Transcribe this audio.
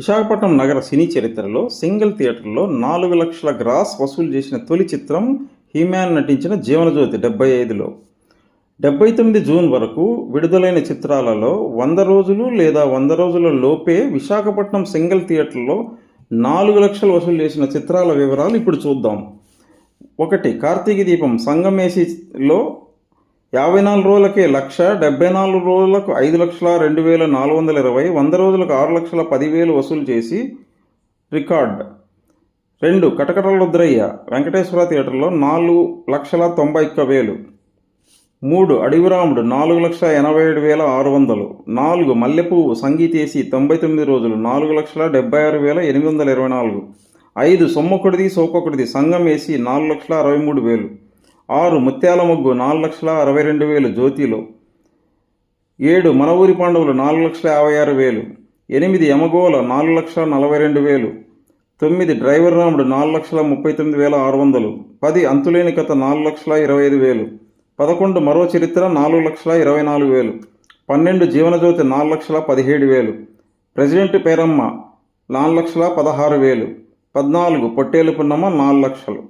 విశాఖపట్నం నగర సినీ చరిత్రలో సింగిల్ థియేటర్లో 4 లక్షల గ్రాస్ వసూలు చేసిన తొలి చిత్రం హీమ్యాన్ నటించిన జీవనజ్యోతి 75లో. 79 జూన్ వరకు విడుదలైన చిత్రాలలో 100 రోజులు లేదా 100 రోజుల లోపే విశాఖపట్నం సింగిల్ థియేటర్లో 4 లక్షలు వసూలు చేసిన చిత్రాల వివరాలు ఇప్పుడు చూద్దాం. 1. కార్తీక దీపం సంగమేసిలో 54 రోజులకే 1,74 రోజులకు 5,02,420, 100 రోజులకు 6,10,000 వసూలు చేసి రికార్డ్. 2. కటకటాల రుద్రయ్య వెంకటేశ్వర థియేటర్లో 4,91,000. 3. అడవిరాముడు 4,87,600. 4. మల్లెపువ్వు సంగీతేసి 99 రోజులు 4,76,824. 5. సొమ్మొకటిది సోకొకటిది సంగం ఏసి 4,63,000. 6. ముత్యాల ముగ్గు 4,62,000 జ్యోతిలో. 7. మన ఊరి పాండవులు 4,56,000. 8. యమగోళ 4,42,000. 9. డ్రైవర్ రాముడు 4,39,600. 10. అంతులేని కథ 4,25,000. 11. మరో చరిత్ర 4,24,000. 12. జీవనజ్యోతి 4,17,000. ప్రెసిడెంట్ పేరమ్మ 4,16,000. 14. పొట్టేలు పున్నమ్మ 4 లక్షలు.